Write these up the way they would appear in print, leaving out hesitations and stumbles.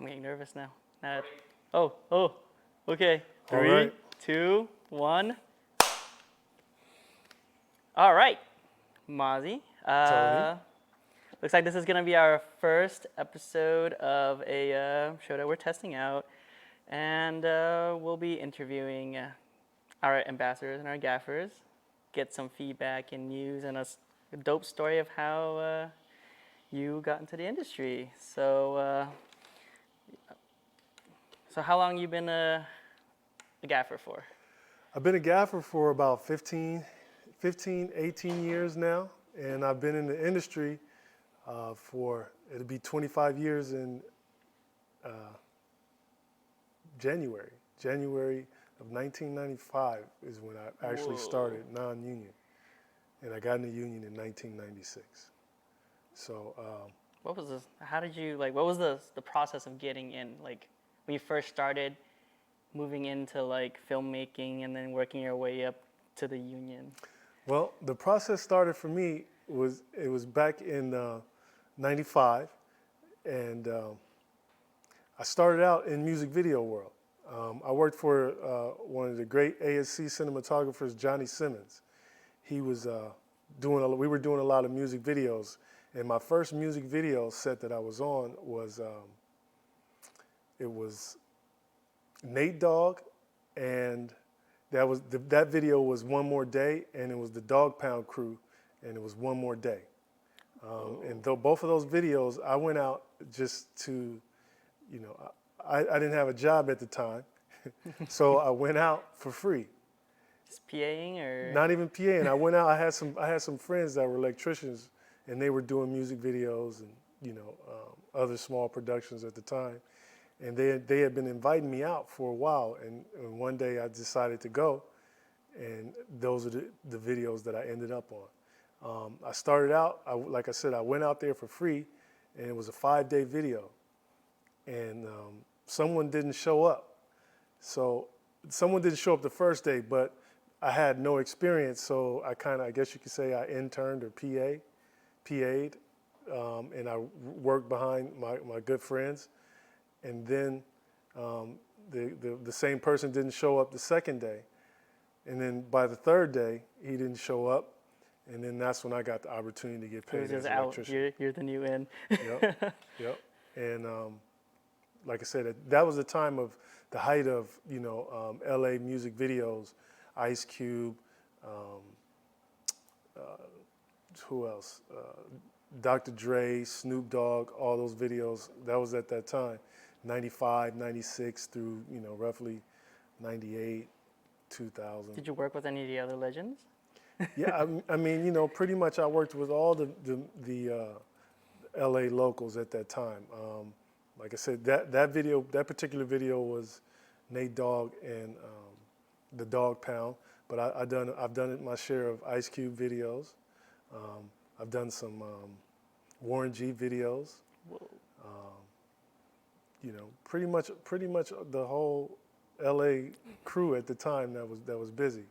I'm getting nervous now. Oh, okay. All Three, right. 2, 1. All right, Mazi. Tony. Looks like this is gonna be our first episode of a show that we're testing out, and we'll be interviewing our ambassadors and our gaffers, get some feedback and news, and a dope story of how you got into the industry. So how long you been a gaffer for? I've been a gaffer for about 18 years now, and I've been in the industry it'll be 25 years in January. January of 1995 is when I actually started non-union, and I got in the union in 1996. So What was this? How did you what was the process of getting in? Like when you first started moving into like filmmaking and then working your way up to the union? well, the process started for me was back in '95, and I started out in music video world. I worked for one of the great ASC cinematographers, Johnny Simmons. He was we were doing a lot of music videos, and my first music video set that I was on was it was Nate Dogg, and that video was One More Day, and it was the Dog Pound crew, and it was One More Day. And both of those videos, I went out just to, I didn't have a job at the time, so I went out for free. Just PAing or? Not even PAing. I went out. I had some friends that were electricians, and they were doing music videos and other small productions at the time. And they had been inviting me out for a while, and one day I decided to go, and those are the videos that I ended up on. I started out, like I said, I went out there for free, and it was a 5-day video, and someone didn't show up. So someone didn't show up the first day, but I had no experience, so I guess you could say I interned or PA'd, and I worked behind my good friends. And then the same person didn't show up the second day. And then by the third day, he didn't show up. And then that's when I got the opportunity to get paid as an electrician. You're the new in. Yep. And like I said, that was the time of the height of, LA music videos, Ice Cube, who else? Dr. Dre, Snoop Dogg, all those videos. That was at that time. 95, 96 through, roughly 98, 2000. Did you work with any of the other legends? Yeah, I mean, pretty much I worked with all the LA locals at that time. Like I said, that particular video was Nate Dogg and the Dog Pound, but I've done my share of Ice Cube videos. I've done some Warren G videos. Whoa. Pretty much the whole LA crew at the time that was busy.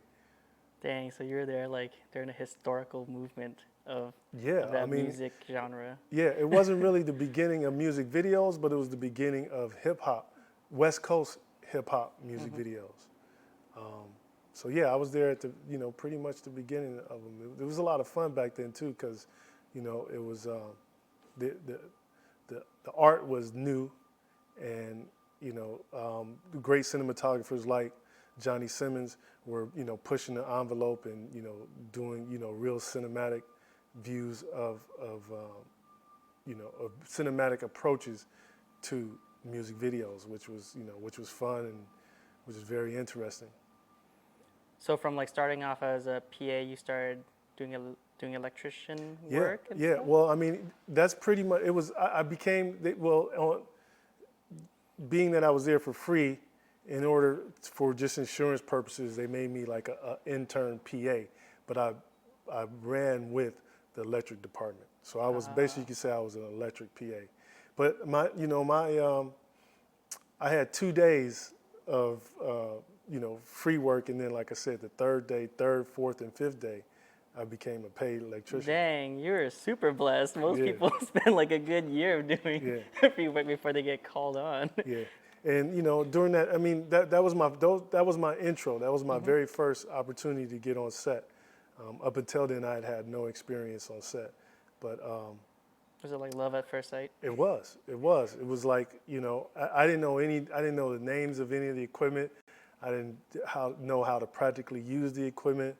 Dang, so you're there during the historical movement of that music genre. Yeah, it wasn't really the beginning of music videos, but it was the beginning of hip hop, West Coast hip hop music videos. So yeah, I was there at the pretty much the beginning of them. It was a lot of fun back then too, because it was the art was new. And great cinematographers like Johnny Simmons were pushing the envelope and doing real cinematic views of cinematic approaches to music videos, which was fun and which was very interesting. So from starting off as a PA, you started doing electrician work? Yeah. Well, I mean, that's pretty much it. Was I became being that I was there for free, in order for just insurance purposes, they made me like a intern PA, but I ran with the electric department. So I was basically, you could say I was an electric PA. But I had 2 days of free work, and then like I said, the third, 4th, and 5th day, I became a paid electrician. Dang, you're super blessed. Most Yeah. people spend like a good year of doing Yeah. free work before they get called on. Yeah, and during that, I mean, that was my intro. That was my very first opportunity to get on set. Up until then, I had had no experience on set, but Was it like love at first sight? it was like I didn't know I didn't know the names of any of the equipment. I didn't know how to practically use the equipment,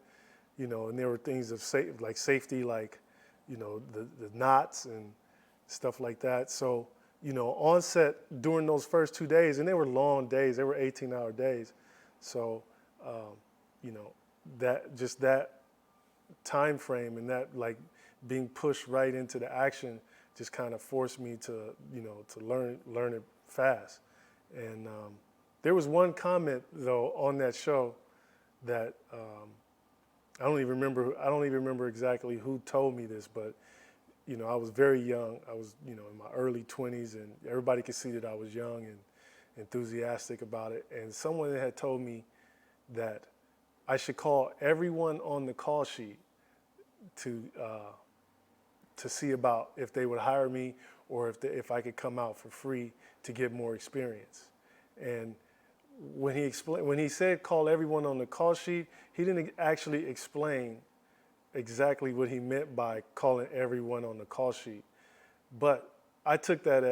and there were things of safety, like the knots and stuff like that. So on set during those first 2 days, and they were long days, they were 18-hour days. So, you know, that time frame and that like being pushed right into the action just kind of forced me to, to learn it fast. And there was one comment though on that show that I don't even remember exactly who told me this, but I was very young. I was, in my early 20s, and everybody could see that I was young and enthusiastic about it. And someone had told me that I should call everyone on the call sheet to see about if they would hire me or if I could come out for free to get more experience. And when he said call everyone on the call sheet, he didn't actually explain exactly what he meant by calling everyone on the call sheet. But I took that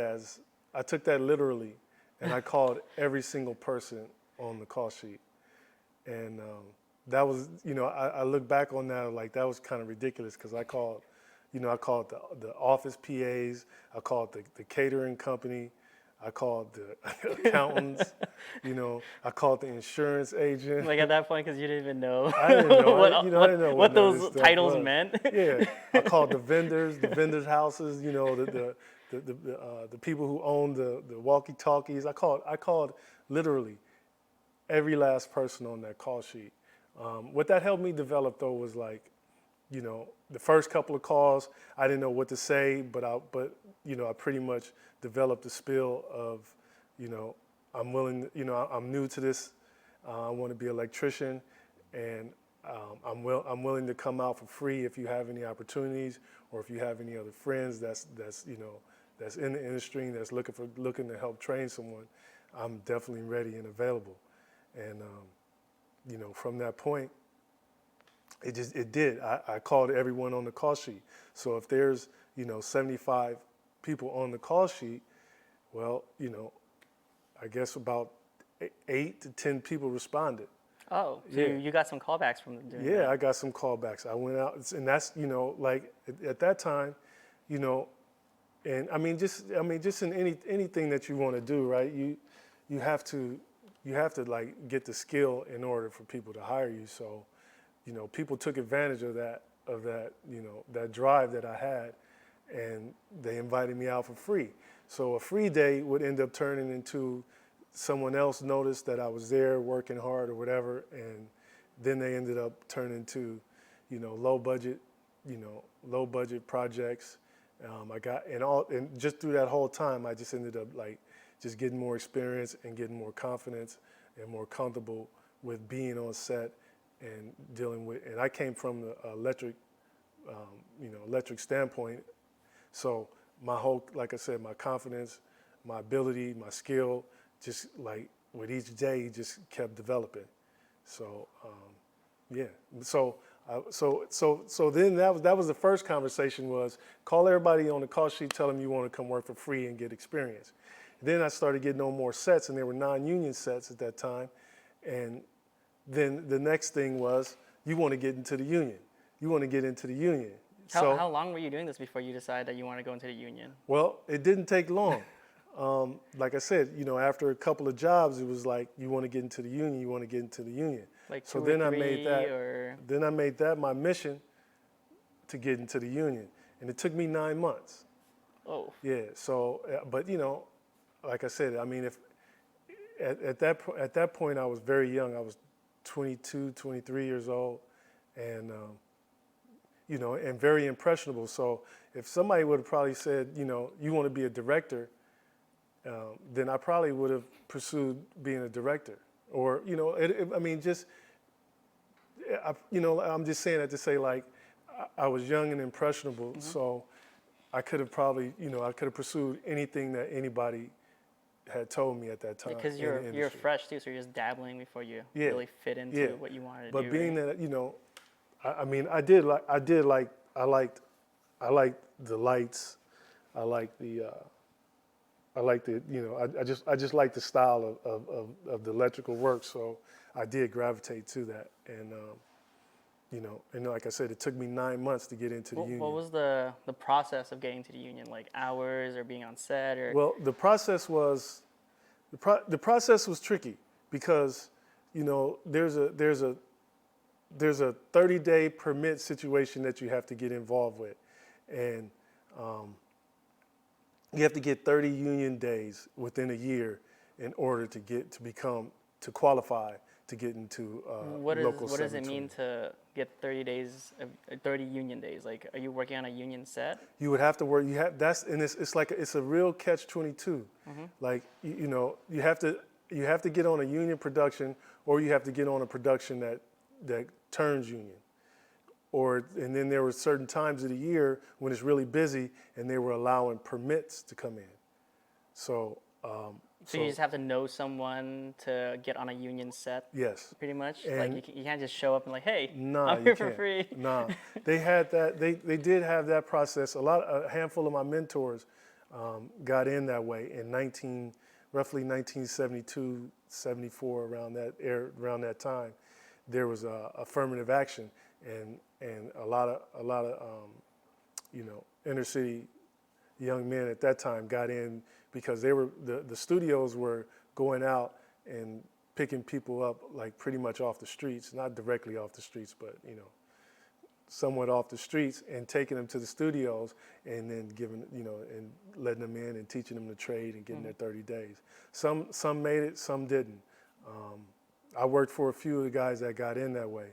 literally, and I called every single person on the call sheet. And that was, I look back on that like that was kind of ridiculous because I called the office PAs, I called the catering company, I called the accountants, I called the insurance agent. Like at that point, because you didn't even know I didn't know. I didn't know what none of this those stuff titles was. meant. Yeah, I called the vendors' houses. The people who own the walkie-talkies. I called literally every last person on that call sheet. What that helped me develop though was like, the first couple of calls I didn't know what to say, but I pretty much developed the spiel of, I'm willing. I'm new to this. I want to be an electrician, and I'm willing to come out for free if you have any opportunities, or if you have any other friends that's in the industry and that's looking to help train someone. I'm definitely ready and available. And from that point, it did. I called everyone on the call sheet. So if there's 75 people on the call sheet, well, I guess about 8 to 10 people responded. Oh, so Yeah. you got some callbacks from doing Yeah, that. I got some callbacks. I went out, and that's like at that time, and I mean just in anything that you want to do, right? You have to like get the skill in order for people to hire you. So, people took advantage of that that drive that I had, and they invited me out for free. So a free day would end up turning into someone else noticed that I was there working hard or whatever, and then they ended up turning to, low budget projects. And just through that whole time, I just ended up like just getting more experience and getting more confidence and more comfortable with being on set and dealing with. And I came from the electric standpoint, so my whole, like I said, my confidence, my ability, my skill, just like with each day, just kept developing. So yeah. So then that was the first conversation was call everybody on the call sheet, tell them you want to come work for free and get experience. Then I started getting on more sets, and there were non-union sets at that time. And then the next thing was you want to get into the union. You want to get into the union. How long were you doing this before you decided that you want to go into the union? Well, it didn't take long. Like I said, after a couple of jobs, it was like you want to get into the union. You want to get into the union. Like So two then or I three, made that. or Then I made that my mission to get into the union, and it took me 9 months. oh, Yeah. So, but like I said, I mean, if at that point I was very young. I was 22, 23 years old, and and very impressionable. So if somebody would have probably said, you want to be a director, then I probably would have pursued being a director. Or, I mean, just, I'm just saying that to say, like, I was young and impressionable, so I could have probably, I could have pursued anything that anybody had told me at that time. Because in the you're industry. fresh too, so you're just dabbling before you Yeah, really fit into yeah. what you wanted to But do. being Right? that, I mean, I liked the lights. I liked the, I just liked the style of the electrical work. So I did gravitate to that. And like I said, it took me 9 months to get into the union. What was the process of getting to the union? Like hours or being on set or? Well, the process was, the process was tricky because, there's a 30-day permit situation that you have to get involved with, and you have to get 30 union days within a year in order to qualify to get into local. What does it 720. mean to get 30 days, 30 union days? Like, are you working on a union set? You would have to work. It's a real catch-22. Like you have to get on a union production, or you have to get on a production that turns union. And then there were certain times of the year when it's really busy, and they were allowing permits to come in. So You just have to know someone to get on a union set. Yes. Pretty much. And Like you can't just show up and like, hey, Nah, I'm you here for can't. free. Nah, they had that. They did have that process. A handful of my mentors got in that way in roughly 1972, 74, around that time. There was affirmative action, and a lot of inner city young men at that time got in because the studios were going out and picking people up like pretty much off the streets, not directly off the streets, but somewhat off the streets, and taking them to the studios and then giving and letting them in and teaching them the trade and getting their 30 days. Some made it, some didn't. I worked for a few of the guys that got in that way.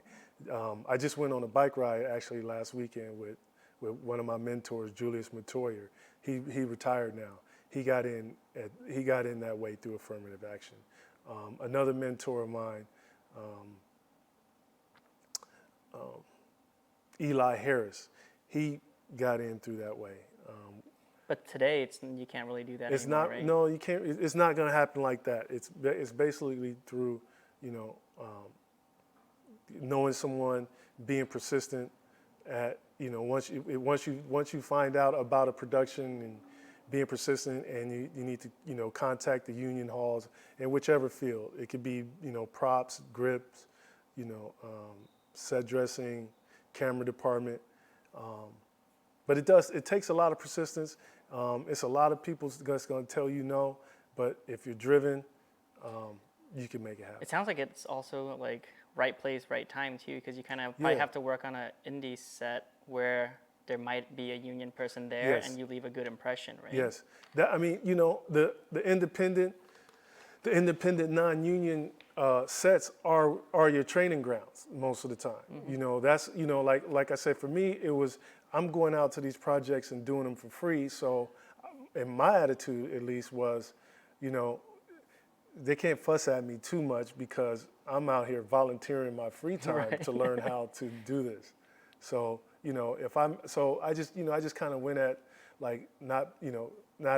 I just went on a bike ride actually last weekend with one of my mentors, Julius Matoyer. He retired now. He got in that way through affirmative action. Another mentor of mine, Eli Harris, he got in through that way. But today, you can't really do that It's anymore, not right? no, you can't. It's not going to happen like that. It's basically through knowing someone, being persistent at once you find out about a production, and being persistent, and you need to contact the union halls in whichever field. It could be props, grips, set dressing, camera department. But it takes a lot of persistence. It's a lot of people that's going to tell you no, but if you're driven, you can make it happen. It sounds like it's also like right place, right time too, because you kind of probably have to work on an indie set where there might be a union person there, Yes. and you leave a good impression, right? Yes, the independent non-union sets are your training grounds most of the time. That's like I said, for me it was, I'm going out to these projects and doing them for free. So, and my attitude at least was, they can't fuss at me too much because I'm out here volunteering my free time Right. to learn how to do this. So, I just kind of went at like not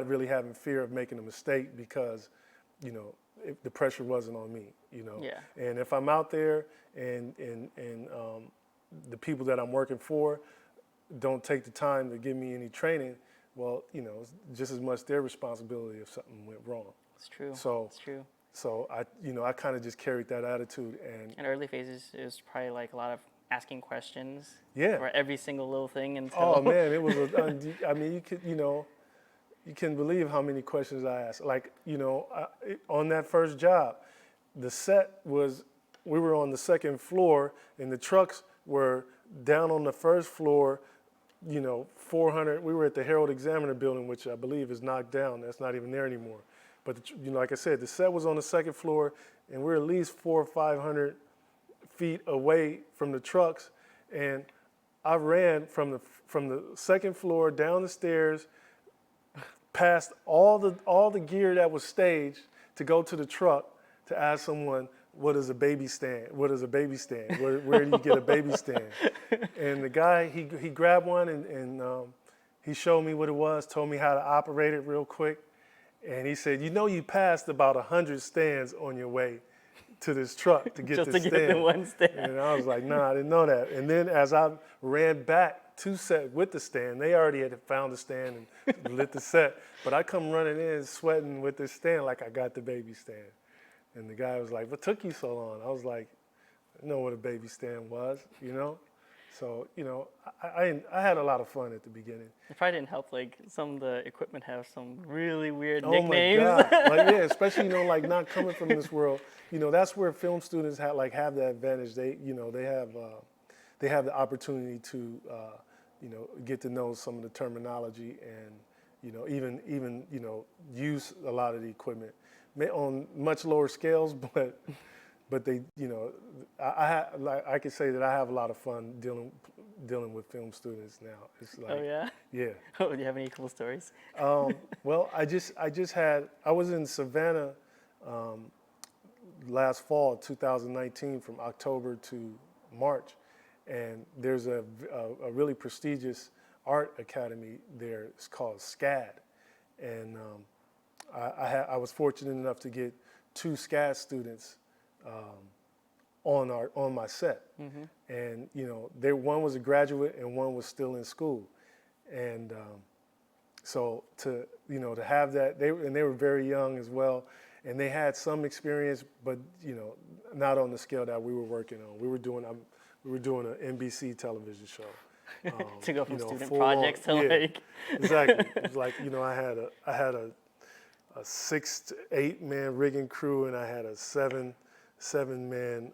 really having fear of making a mistake because, the pressure wasn't on me, Yeah. And if I'm out there and the people that I'm working for don't take the time to give me any training, well, it's just as much their responsibility if something went wrong. It's true. So It's true. So I kind of just carried that attitude, and In early phases, it was probably like a lot of asking questions yeah. for every single little thing until. Oh man, it was. I mean, you can believe how many questions I asked. Like on that first job, the set was, we were on the second floor, and the trucks were down on the first floor. 400. We were at the Herald Examiner building, which I believe is knocked down. That's not even there anymore. But like I said, the set was on the second floor, and we're at least 400 or 500 feet away from the trucks. And I ran from the second floor down the stairs, past all the gear that was staged to go to the truck to ask someone, what is a baby stand? What is a baby stand? Where do you get a baby stand? And the guy, he grabbed one and he showed me what it was, told me how to operate it real quick. And he said, you know, you passed about 100 stands on your way to this truck to get Just this to stand. get the one stand. And I was like, nah, I didn't know that. And then as I ran back to set with the stand, they already had found the stand and lit the set. But I come running in sweating with this stand like I got the baby stand. And the guy was like, what took you so long? I was like, I know what a baby stand was, you know? So, you know, I had a lot of fun at the beginning. It probably didn't help, like, some of the equipment have some really weird Oh nicknames. my God. Like, yeah, especially, you know, like not coming from this world, you know, that's where film students have that advantage. They, you know, they have the opportunity to, you know, get to know some of the terminology and, you know, even, you know, use a lot of the equipment on much lower scales, but they, you know, I could say that I have a lot of fun dealing with film students now. It's like, Oh, yeah? yeah. Oh, do you have any cool stories? Well, I was in Savannah last fall, 2019, from October to March, and there's a really prestigious art academy there. It's called SCAD, and I was fortunate enough to get 2 SCAD students on my set, and you know, one was a graduate and one was still in school, and so to have that, they were very young as well, and they had some experience, but you know, not on the scale that we were working on. We were doing an NBC television show. To go from you know, student full projects on, to yeah, like exactly. It was like, you know, I had a 6 to 8 man rigging crew, and I had a 7 man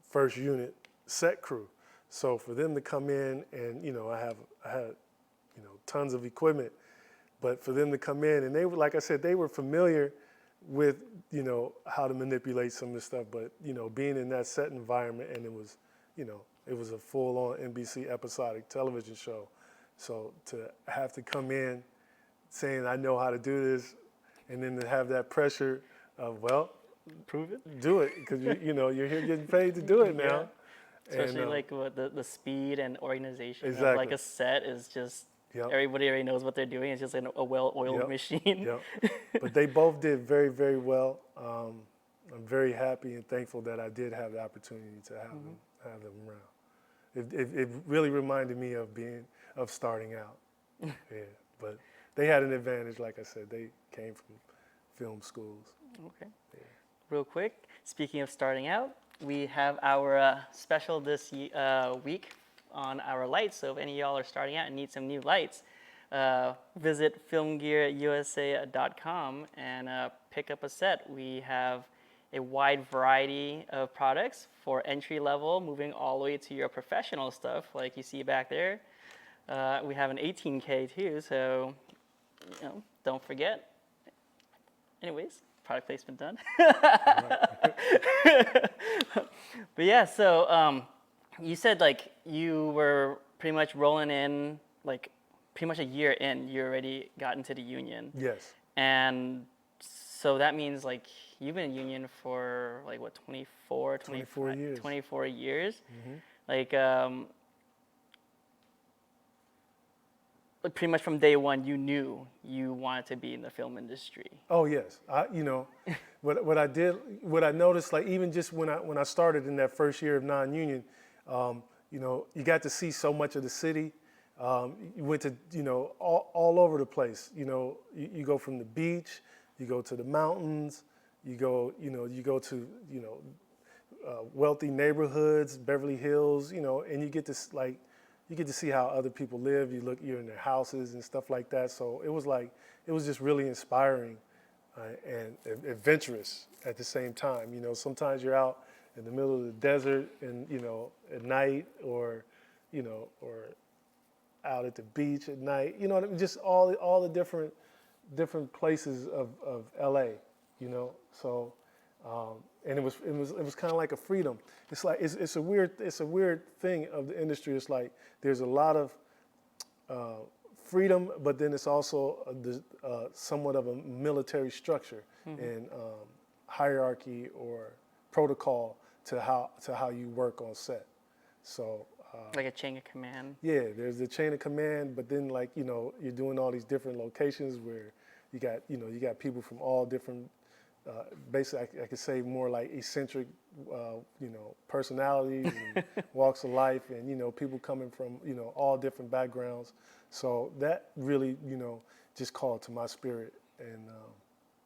first unit set crew. So for them to come in and, you know, I had, you know, tons of equipment, but for them to come in and they were, like I said, they were familiar with, you know, how to manipulate some of this stuff, but, you know, being in that set environment, and it was, you know, it was a full-on NBC episodic television show. So to have to come in saying I know how to do this, and then to have that pressure of, well, prove it. do it, because you know, you're here getting paid to do it now. Yeah. Especially And, like what the speed and organization of Exactly. like a set is just Yep. everybody already knows what they're doing. It's just like a well-oiled Yep. machine. Yep. But they both did very, very well. I'm very happy and thankful that I did have the opportunity to have them around. It really reminded me of starting out. Yeah. But they had an advantage, like I said. They came from film schools. Okay. Yeah. Real quick, speaking of starting out, we have our special this week on our lights. So if any of y'all are starting out and need some new lights, visit filmgearusa.com and pick up a set. We have a wide variety of products for entry level, moving all the way to your professional stuff like you see back there. We have an 18K too, so you know, don't forget. Anyways, product placement done. But yeah, so you said like you were pretty much rolling in, like pretty much a year in, you already got into the union. Yes. And so that means like you've been in union for like what, 24 years. 24 years. Mm-hmm. Like pretty much from day one, you knew you wanted to be in the film industry. Oh yes, you know, what I noticed, like even just when I started in that first year of non-union, you know, you got to see so much of the city. You went to, you know, all over the place. You know, you go from the beach, you go to the mountains, you go to, you know, wealthy neighborhoods, Beverly Hills, you know, and you get to see how other people live. You're in their houses and stuff like that. So it was just really inspiring and adventurous at the same time. You know, sometimes you're out in the middle of the desert and, you know, at night, or, you know, or out at the beach at night. You know, just all the different places of LA. You know, so. And it was kind of like a freedom. It's like it's a weird thing of the industry. It's like there's a lot of freedom, but then it's also somewhat of a military structure and hierarchy or protocol to how you work on set. So Like a chain of command. yeah, there's the chain of command, but then like you're doing all these different locations where you got people from all different. Basically, I could say more like eccentric, personalities and walks of life, and people coming from all different backgrounds. So that really just called to my spirit, and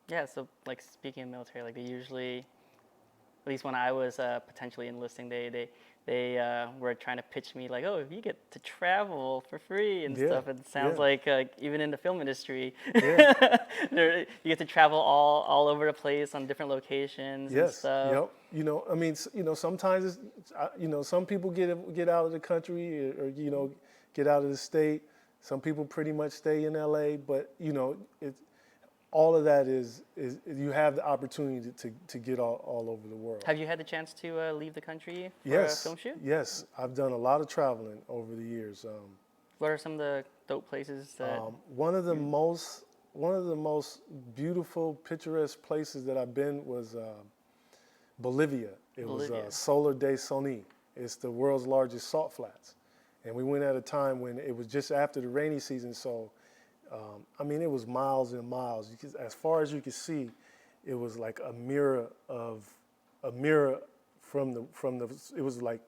Yeah, so like speaking of military, like they usually, at least when I was potentially enlisting, they were trying to pitch me like, oh, if you get to travel for free and yeah, stuff. It sounds yeah, like even in the film industry, yeah, you get to travel all over the place on different locations and yes, stuff. yep. I mean, sometimes some people get out of the country or get out of the state. Some people pretty much stay in LA, but all of that is you have the opportunity to get all over the world. Have you had the chance to leave the country for a Yes, film shoot? yes, I've done a lot of traveling over the years. What are some of the dope places that? One of the most beautiful, picturesque places that I've been was Bolivia. It was Bolivia. Solar de Soni. It's the world's largest salt flats, and we went at a time when it was just after the rainy season. So, I mean, it was miles and miles. As far as you could see, it was like a mirror from the. It was like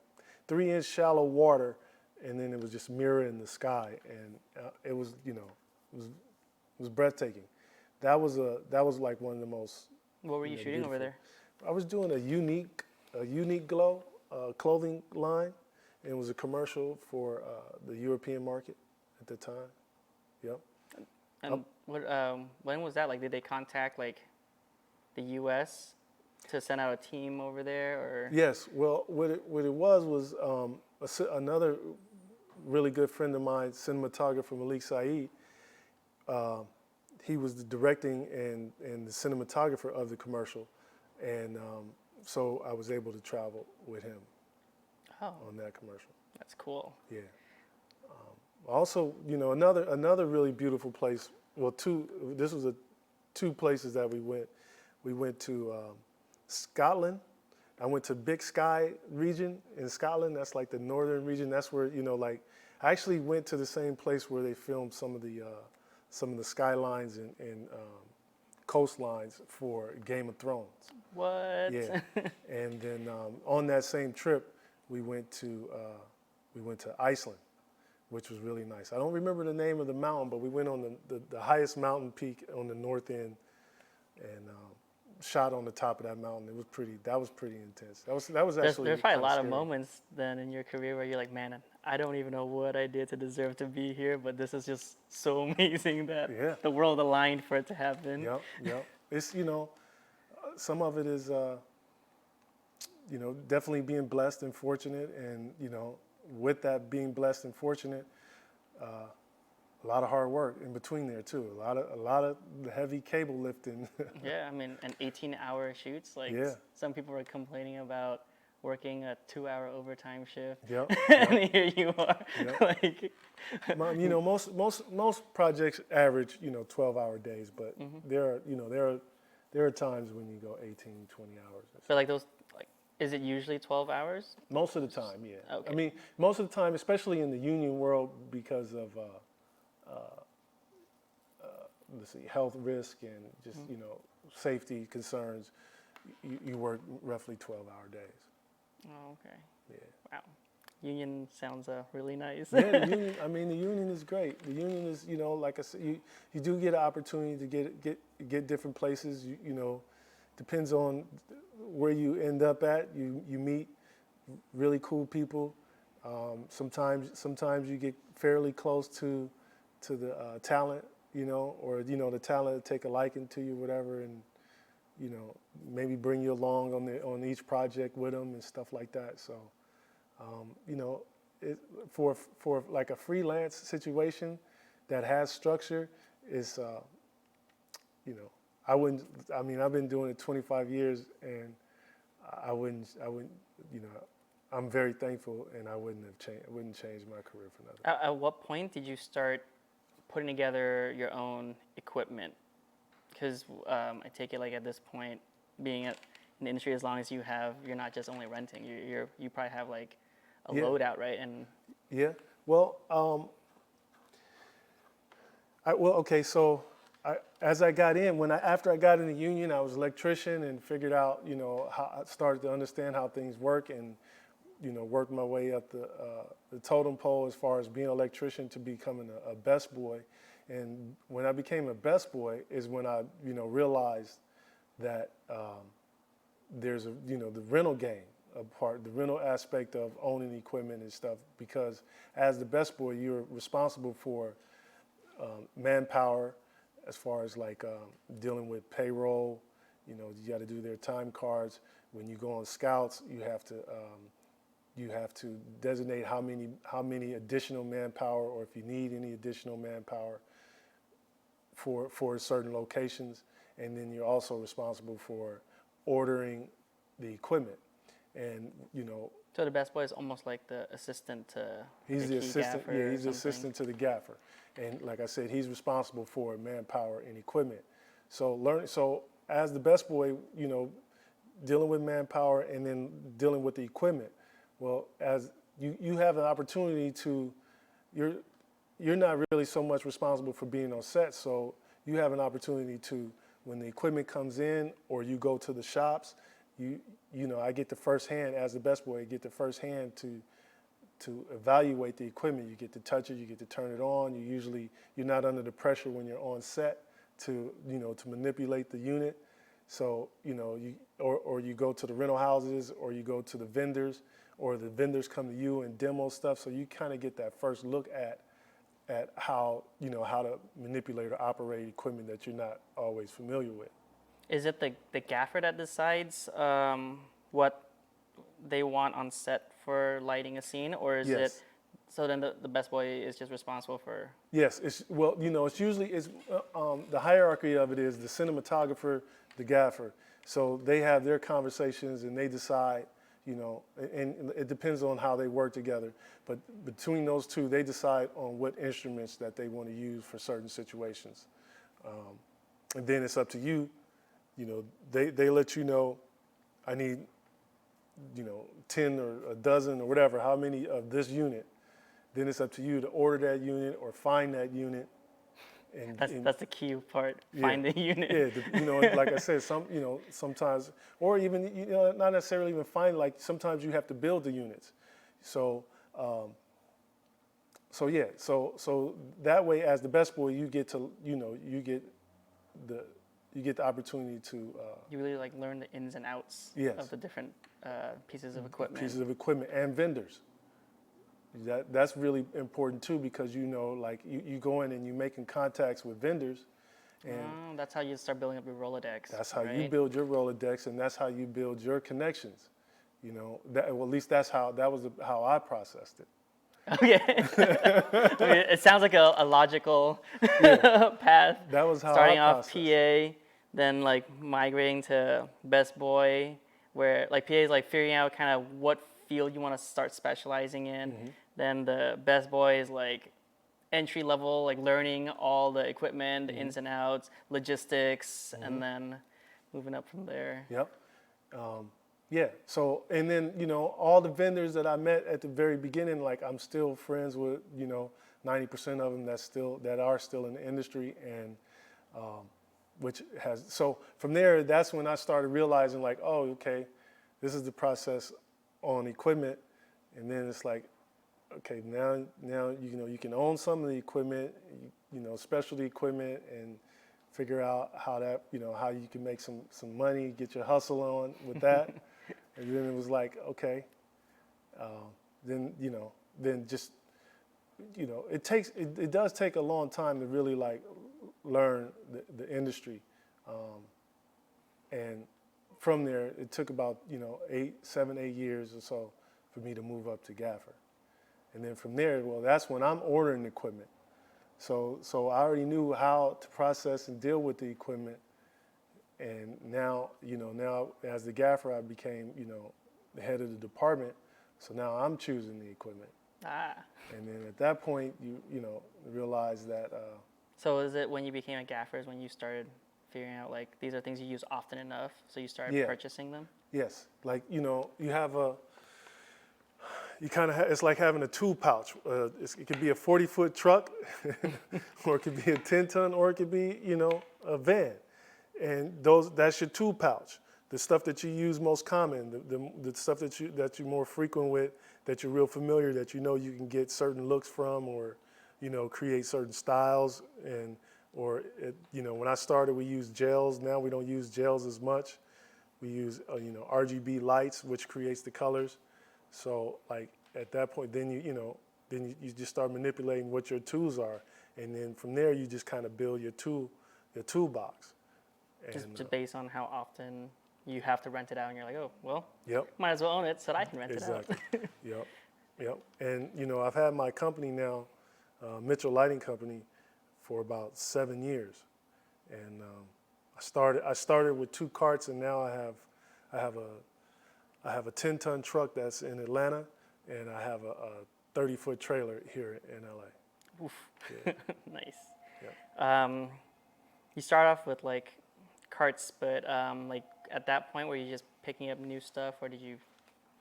3-inch shallow water, and then it was just mirror in the sky, and it was it was breathtaking. That was like one of the most. What were you shooting beautiful. over there? I was doing a unique glow clothing line, and it was a commercial for the European market at the time. Yep. And when was that? Like, did they contact like the U.S. to send out a team over there, or? Yes. Well, what it was another really good friend of mine, cinematographer Malik Saeed. He was the directing and the cinematographer of the commercial, and so I was able to travel with him on that commercial. That's cool. Yeah. Also, another really beautiful place. Well, this was two places that we went. We went to Scotland. I went to Big Sky region in Scotland. That's like the northern region. That's where I actually went to the same place where they filmed some of the skylines and coastlines for Game of Thrones. What? Yeah. And then on that same trip, we went to Iceland, which was really nice. I don't remember the name of the mountain, but we went on the highest mountain peak on the north end, and shot on the top of that mountain. That was pretty intense. That was actually There's probably a lot scary. of moments then in your career where you're like, man, I don't even know what I did to deserve to be here, but this is just so amazing that the world aligned for it to happen. Yep. It's some of it is definitely being blessed and fortunate, and with that being blessed and fortunate, a lot of hard work in between there too. A lot of heavy cable lifting. Yeah, I mean, and 18-hour shoots. Like some people were complaining about working a 2-hour overtime shift. Yep. And here you are. Yep. Like, most projects average 12-hour days, but there are times when you go 18, 20 hours. so like those, like, is it usually 12 hours? Most of the time, yeah. Okay. I mean, most of the time, especially in the union world, because of let's see, health risk and just safety concerns, you work roughly 12-hour days. Oh, okay. Yeah. Wow. Union sounds really nice. Yeah, the union. I mean, the union is great. The union is, like I said, you do get an opportunity to get different places. Depends on where you end up at. You meet really cool people. Sometimes you get fairly close to the talent, or the talent take a liking to you, whatever, and maybe bring you along on each project with them and stuff like that. So, for like a freelance situation that has structure is, I wouldn't. I mean, I've been doing it 25 years, and I wouldn't. I'm very thankful, and I wouldn't change my career for nothing. At what point did you start putting together your own equipment? Because I take it like at this point, being in the industry as long as you're not just only renting. You probably have like a Yeah. loadout, right? And Yeah. Well, okay. So, as I got in, after I got in the union, I was an electrician and figured out, how I started to understand how things work, and worked my way up the totem pole as far as being an electrician to becoming a best boy. And when I became a best boy is when I, realized that there's the rental game, the rental aspect of owning equipment and stuff. Because as the best boy, you're responsible for manpower, as far as like dealing with payroll. You got to do their time cards. When you go on scouts, you have to designate how many additional manpower, or if you need any additional manpower for certain locations. And then you're also responsible for ordering the equipment. And so the best boy is almost like the assistant to he's the key assistant. gaffer Yeah, or he's the something. assistant to the gaffer. And like I said, he's responsible for manpower and equipment. So as the best boy, dealing with manpower and then dealing with the equipment. Well, as you have an opportunity to, you're not really so much responsible for being on set. So you have an opportunity to, when the equipment comes in or you go to the shops, I get the first hand as the best boy. I get the first hand to evaluate the equipment. You get to touch it, you get to turn it on. You're not under the pressure when you're on set to manipulate the unit. So or you go to the rental houses, or you go to the vendors, or the vendors come to you and demo stuff. So you kind of get that first look at how to manipulate or operate equipment that you're not always familiar with. Is it the gaffer that decides what they want on set for lighting a scene, or is it Yes. so then the best boy is just responsible for? Yes, it's usually the hierarchy of it is the cinematographer, the gaffer. So they have their conversations and they decide, and it depends on how they work together. But between those two, they decide on what instruments that they want to use for certain situations. And then it's up to you. They let you know, I need, 10 or a dozen or whatever, how many of this unit. Then it's up to you to order that unit or find that unit. And That's the key part. Find the unit. Yeah, like I said, sometimes, or even, not necessarily even find, like sometimes you have to build the units. So, so that way, as the best boy, you get to, you get the opportunity to. You really like learn the ins and outs Yes. of the different pieces of equipment. Pieces of equipment and vendors. That's really important too, because like you go in and you're making contacts with vendors, and That's how you start building up your Rolodex. that's how you right? build your Rolodex, and that's how you build your connections. Well, at least that was how I processed it. Okay. I mean, it sounds like a logical Yeah, path. that was how Starting I off processed it. PA, then like migrating to best boy, where like PA is like figuring out kind of what field you want to start specializing in. Mm-hmm. Then the best boy is like entry level, like learning all the equipment, the Mm-hmm. ins and outs, logistics, and then moving up from there. Yep. Yeah. So, and then, all the vendors that I met at the very beginning, like I'm still friends with, 90% of them that are still in the industry, and so from there, that's when I started realizing like, oh, okay, this is the process on equipment. And then it's like, okay, now, you can own some of the equipment, specialty equipment, and figure out how that, how you can make some money, get your hustle on with that. And then it was like, okay, then just, it does take a long time to really like learn the industry. And from there, it took about, 7, 8 years or so for me to move up to gaffer. And then from there, well, that's when I'm ordering equipment. So I already knew how to process and deal with the equipment. And now, now as the gaffer, I became, the head of the department. So now I'm choosing the equipment. And then at that point, you realize that. So is it when you became a gaffer is when you started figuring out like these are things you use often enough, so you started Yeah. purchasing them? Yes, like you kind of it's like having a tool pouch. It could be a 40-foot truck, or it could be a 10-ton, or it could be a van, and that's your tool pouch. The stuff that you use most common, the stuff that you're more frequent with, that you're real familiar, that you can get certain looks from, or create certain styles. And when I started, we used gels. Now we don't use gels as much. We use RGB lights, which creates the colors. So like at that point, then you just start manipulating what your tools are, and then from there you just kind of build your toolbox. Just based on how often you have to rent it out, and you're like, oh well, Yep. might as well own it so that I can rent Exactly. it out. Yep. And I've had my company now, Mitchell Lighting Company, for about 7 years, and I started with 2 carts, and now I have a 10-ton truck that's in Atlanta, and I have a 30-foot trailer here in LA. Oof. Yeah. Nice. Yeah. You start off with like carts, but like at that point, were you just picking up new stuff, or did you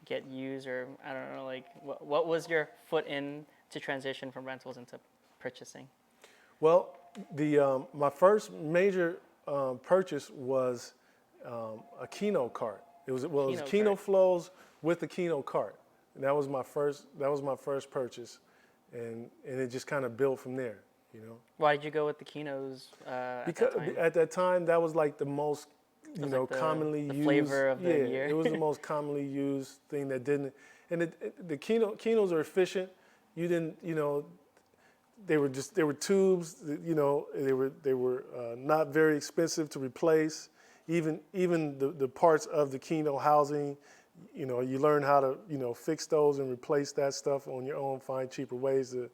get used, or I don't know, like what was your foot in to transition from rentals into purchasing? Well, my first major purchase was a Kino cart. It was Kino cart. flows with the Kino cart. And that was my first purchase, and it just kind of built from there. Why did you go with the Kinos Because at that time? that was like the most Like commonly the used flavor of the year. It was the most commonly used thing that didn't. And the Kinos are efficient. You didn't they were tubes. They were not very expensive to replace. Even the parts of the Kino housing, you learn how to fix those and replace that stuff on your own. Find cheaper ways to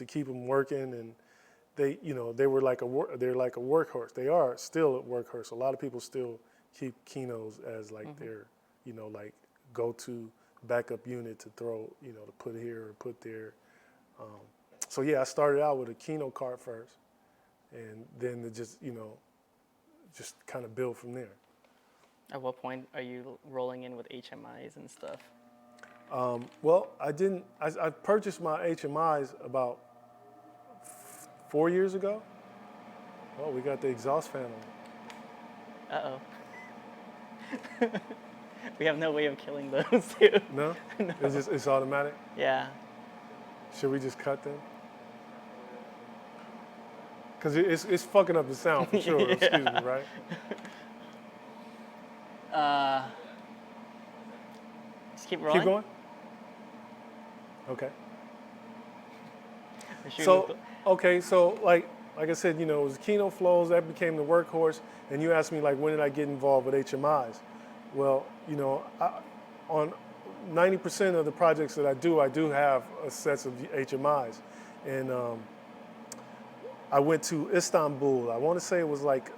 keep them working. And they were like they're like a workhorse. They are still a workhorse. A lot of people still keep Kinos as like their like go-to backup unit to throw to put here or put there. So yeah, I started out with a Kino cart first, and then it just kind of build from there. At what point are you rolling in with HMIs and stuff? Well, I purchased my HMIs about 4 years ago. Oh, we got the exhaust fan on. Uh-oh. We have no way of killing those too. No? No. It's automatic? Yeah. Should we just cut them? Because it's fucking up the sound for sure. Yeah. Excuse me, right? Just keep rolling. Keep going? Okay. Or should we So, move okay, so like I said, it was Kino flows, that became the workhorse, and you asked me like when did I get involved with HMIs? Well, on 90% of the projects that I do have a set of HMIs. And I went to Istanbul. I want to say it was like,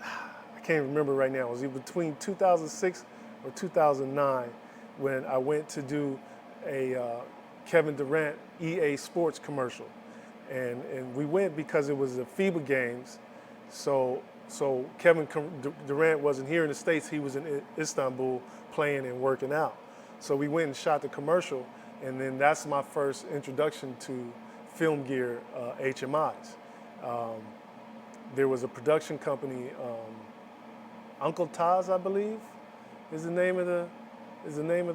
I can't remember right now. It was between 2006 or 2009 when I went to do a Kevin Durant EA Sports commercial. And we went because it was the FIBA games. So Kevin Durant wasn't here in the States. He was in Istanbul playing and working out. So we went and shot the commercial, and then that's my first introduction to Filmgear HMIs. There was a production company, Uncle Taz, I believe, is the name of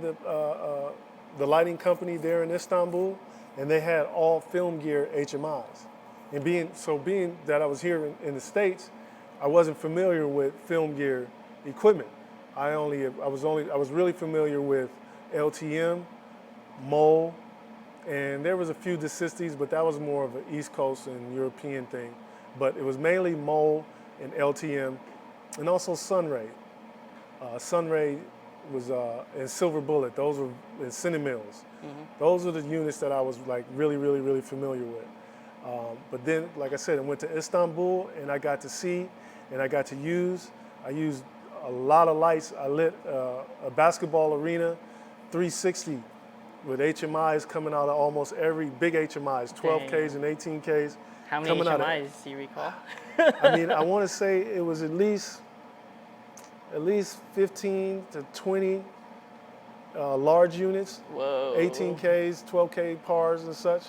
the lighting company there in Istanbul, and they had all Filmgear HMIs. And being that I was here in the States, I wasn't familiar with Filmgear equipment. I was really familiar with LTM, Mole, and there was a few Desistes, but that was more of an East Coast and European thing. But it was mainly Mole and LTM, and also Sunray. Sunray was and Silver Bullet. Those were in Cinemills. Those are the units that I was like really, really, really familiar with. But then, like I said, I went to Istanbul and I got to see and I got to use. I used a lot of lights. I lit a basketball arena 360 with HMIs coming out of almost every big HMIs, 12Ks and 18Ks. How many coming out of, HMIs do you recall? I mean, I want to say it was at least 15 to 20 large units, Whoa. 18Ks, 12K pars and such.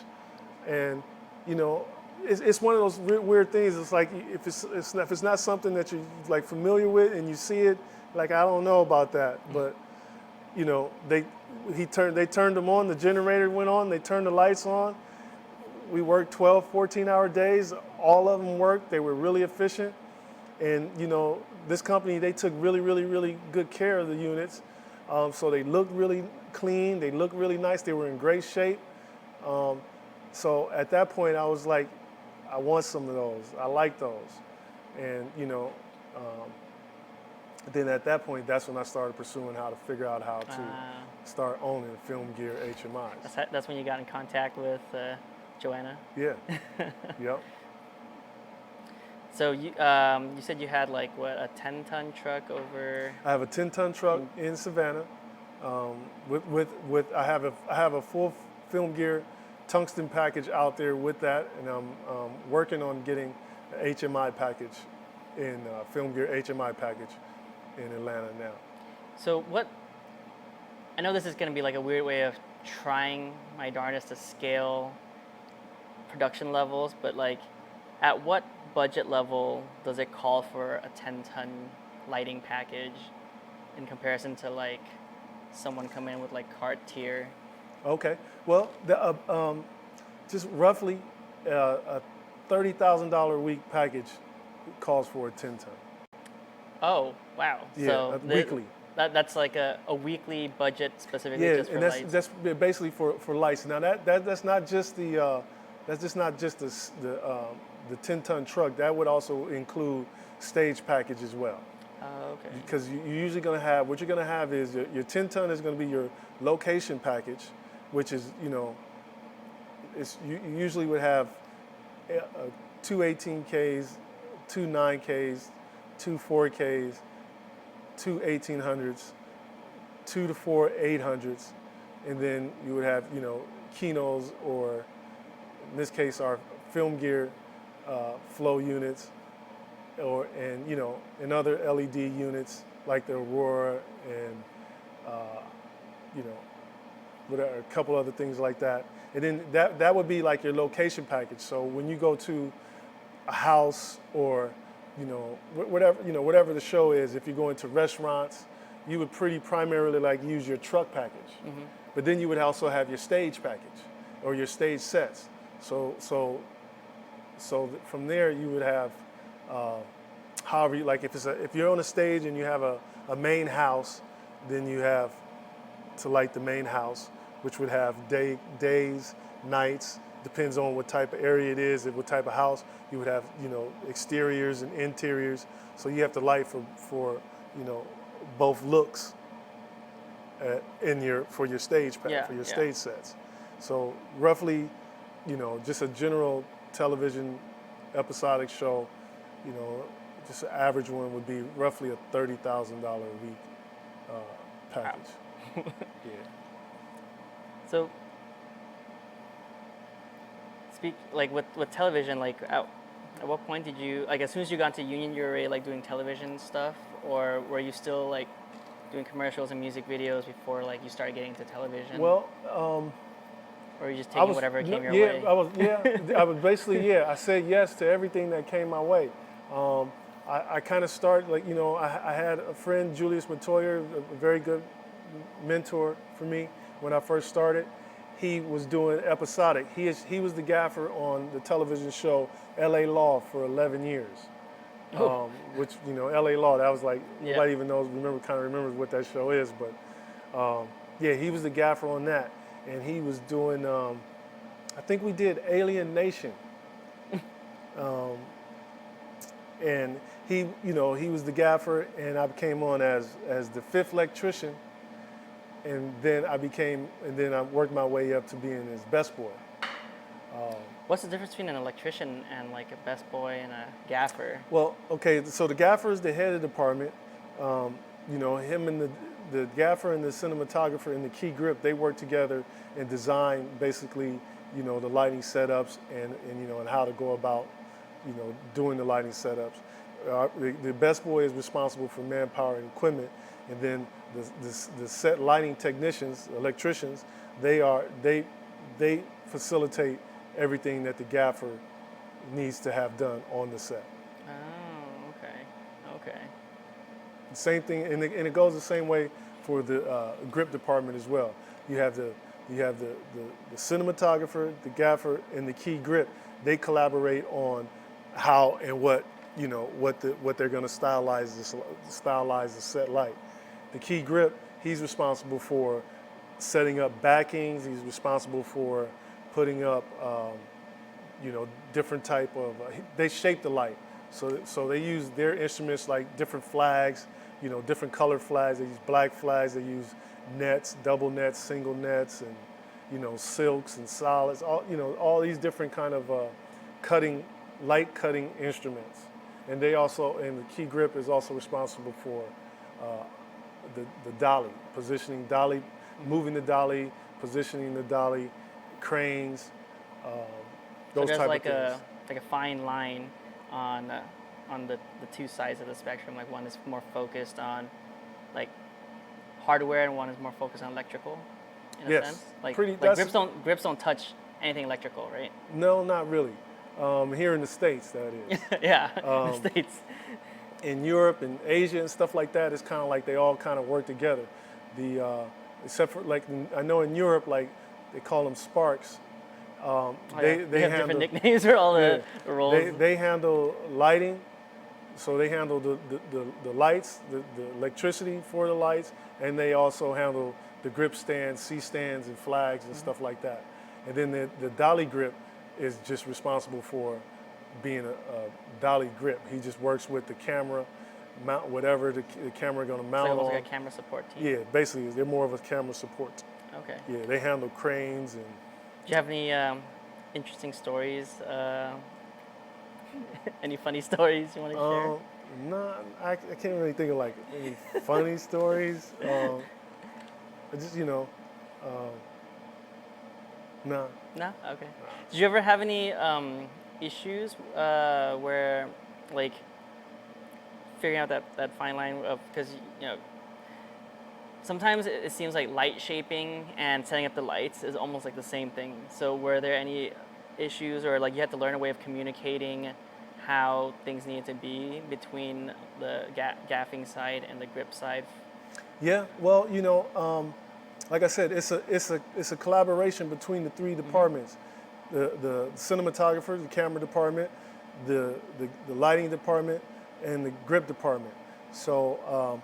And, you know, it's one of those weird things. It's like if it's not something that you're like familiar with and you see it, like I don't know about that. But, you know, they turned them on, the generator went on, they turned the lights on. We worked 12, 14-hour days. All of them worked. They were really efficient. And, you know, this company, they took really, really, really good care of the units. So they looked really clean. They looked really nice. They were in great shape. So at that point, I was like, I want some of those. I like those. And, you know, then at that point, that's when I started pursuing how to figure out how to start owning Filmgear HMIs. That's when you got in contact with Joanna? Yeah. Yep. So you said you had like what, a 10-ton truck over? I have a 10-ton truck in Savannah. I have a full Filmgear tungsten package out there with that, and I'm working on getting an HMI package in Filmgear HMI package in Atlanta now. So what? I know this is going to be like a weird way of trying my darndest to scale production levels, but like, at what budget level does it call for a 10-ton lighting package in comparison to like someone coming in with like cart tier? Okay, well, just roughly a $30,000 a week package calls for a 10-ton. Oh, wow. Yeah, So weekly. That's like a weekly budget specifically just for and lights? that's basically for lights. Now that's not just the 10-ton truck. That would also include stage package as well. Oh, okay. Because you're usually going to have, what you're going to have is your 10-ton is going to be your location package, which is, you know, you usually would have two 18Ks, two 9Ks, two 4Ks, two 1800s, 2 to 4 800s, and then you would have, you know, Kinos, or in this case our Filmgear flow units, and you know, and other LED units like the Aurora and you know, whatever, a couple other things like that. And then that would be like your location package. So when you go to a house, or you know, whatever the show is, if you go into restaurants, you would pretty primarily like use your truck package. Mm-hmm. But then you would also have your stage package or your stage sets. So from there you would have, however you, like if you're on a stage and you have a main house, then you have to light the main house, which would have days, nights, depends on what type of area it is, and what type of house. You would have, you know, exteriors and interiors. So you have to light for you know, both looks for your stage pack, for your stage sets. So roughly, you know, just a general television episodic show, you know, just an average one would be roughly a $30,000 a week package. Wow. Yeah. So, like with television, like at what point did you, like as soon as you got into union, you were already like doing television stuff, or were you still like doing commercials and music videos before like you started getting into television? Well, or were you just taking whatever came your way? I was basically, I said yes to everything that came my way. I kind of started, like, you know, I had a friend, Julius Montoya, a very good mentor for me when I first started. He was doing episodic. He was the gaffer on the television show L.A. Law for 11 years. Which, you know, L.A. Law, that was like, nobody even remembers what that show is, but he was the gaffer on that. And he was doing, I think we did Alien Nation. And he, you know, he was the gaffer, and I came on as the fifth electrician. And then I worked my way up to being his best boy. What's the difference between an electrician and like a best boy and a gaffer? Well, okay, so the gaffer is the head of the department. You know, him and the gaffer and the cinematographer and the key grip, they work together and design basically the lighting setups and how to go about, doing the lighting setups. The best boy is responsible for manpower and equipment, and then the set lighting technicians, electricians, they facilitate everything that the gaffer needs to have done on the set. Oh, okay. Okay. Same thing, and it goes the same way for the grip department as well. You have the cinematographer, the gaffer, and the key grip. They collaborate on how and what what they're going to stylize the set light. The key grip, he's responsible for setting up backings. He's responsible for putting up different type of. They shape the light, so they use their instruments like different flags, different color flags. They use black flags. They use nets, double nets, single nets, and silks and solids. All these different kind of light cutting instruments. And the key grip is also responsible for the dolly, positioning dolly, moving the dolly, positioning the dolly, cranes, those So type there's of things. like a fine line on the two sides of the spectrum. Like one is more focused on like hardware, and one is more focused on electrical. In a Yes, sense, like pretty- like that's- grips don't touch anything electrical, right? No, not really. Here in the States, that is. Yeah, in the States. In Europe and Asia and stuff like that, it's kind of like they all kind of work together. Except for like I know in Europe, like they call them sparks. They They have handle different nicknames for all yeah, the roles. they handle lighting, so they handle the lights, the electricity for the lights, and they also handle the grip stands, C stands, and flags and stuff like that. And then the dolly grip is just responsible for being a dolly grip. He just works with the camera, mount whatever the camera going to It's mount like almost on. like a camera support team. Yeah, basically, they're more of a camera support. Okay. Yeah, they handle cranes and. Do you have any interesting stories? Any funny stories you want to share? No, I can't really think of like any funny stories. I just no. No? Okay. Did you ever have any issues where, like, figuring out that fine line of, because, sometimes it seems like light shaping and setting up the lights is almost like the same thing. So were there any issues, or like you had to learn a way of communicating how things needed to be between the gaffing side and the grip side? Yeah, well, like I said, it's a collaboration between the three departments: the cinematographer, the camera department, the lighting department, and the grip department. So,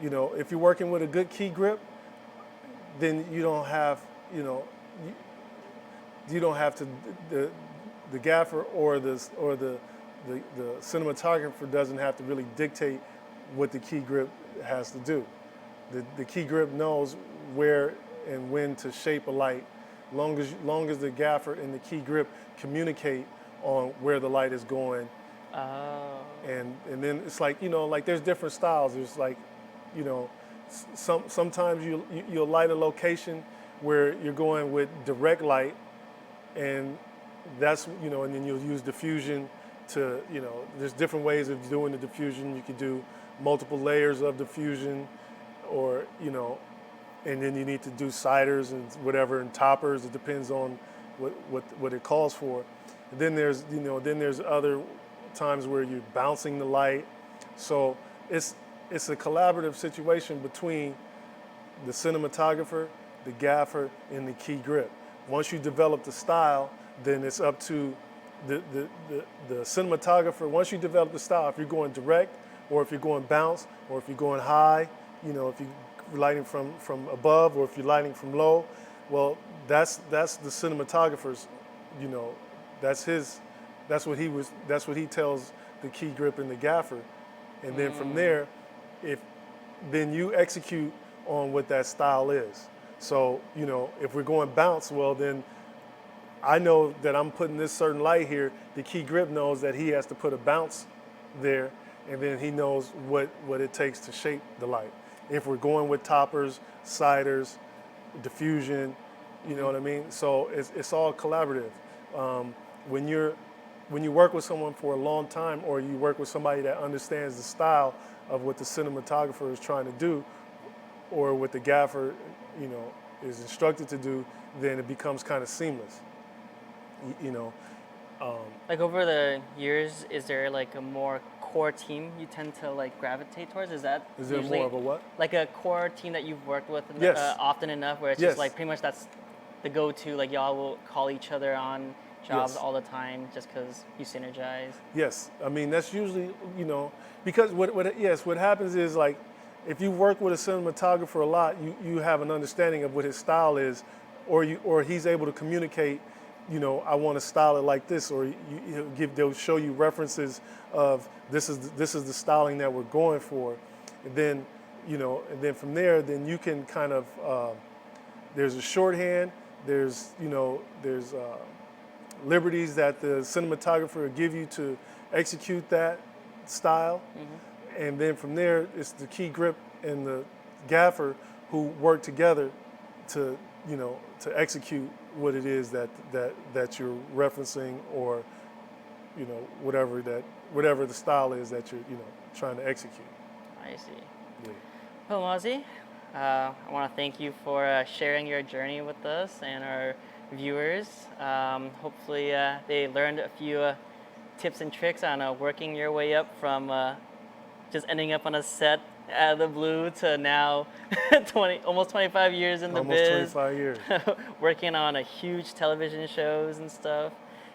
if you're working with a good key grip, then you don't have to the gaffer or the cinematographer doesn't have to really dictate what the key grip has to do. The key grip knows where and when to shape a light, long as the gaffer and the key grip communicate on where the light is going. Oh. And then it's like like there's different styles. There's like sometimes you'll light a location where you're going with direct light, and that's and then you'll use diffusion to there's different ways of doing the diffusion. You could do multiple layers of diffusion, or and then you need to do siders and whatever and toppers. It depends on what it calls for. And then there's other times where you're bouncing the light. So it's a collaborative situation between the cinematographer, the gaffer, and the key grip. Once you develop the style, then it's up to the cinematographer. Once you develop the style, if you're going direct, or if you're going bounce, or if you're going high, if you're lighting from above, or if you're lighting from low, well, that's the cinematographer's, that's what he tells the key grip and the gaffer. And then from there, then you execute on what that style is. So, if we're going bounce, well, then I know that I'm putting this certain light here. The key grip knows that he has to put a bounce there, and then he knows what it takes to shape the light. If we're going with toppers, siders, diffusion, You know what I mean? So it's all collaborative. When you work with someone for a long time, or you work with somebody that understands the style of what the cinematographer is trying to do, or what the gaffer, you know, is instructed to do, then it becomes kind of seamless. You know, Like over the years, is there like a more core team you tend to like gravitate towards? Is that is there usually more of a what? like a core team that you've worked with Yes. often enough where it's just Yes. like pretty much that's the go-to, like y'all will call each other on jobs Yes. all the time just because you synergize? Yes, I mean that's usually, you know, because what happens is, like, if you work with a cinematographer a lot, you have an understanding of what his style is, or he's able to communicate, you know, I want to style it like this, or they'll show you references of this is the styling that we're going for, and then, you know, and then from there, then you can kind of there's a shorthand, there's, you know, there's liberties that the cinematographer will give you to execute that style. And then from there, it's the key grip and the gaffer who work together to, you know, to execute what it is that you're referencing, or, you know, whatever the style is that you're, you know, trying to execute. I see. Yeah. Well, Mazi, I want to thank you for sharing your journey with us and our viewers. Hopefully they learned a few tips and tricks on working your way up from just ending up on a set out of the blue to now almost 25 years in the Almost biz, 25 years. working on a huge television shows and stuff.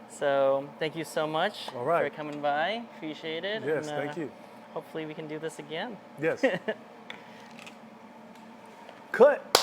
So thank you so much All right. for coming by. Appreciate it. Yes, and, thank you. Hopefully we can do this again. Yes. Cut.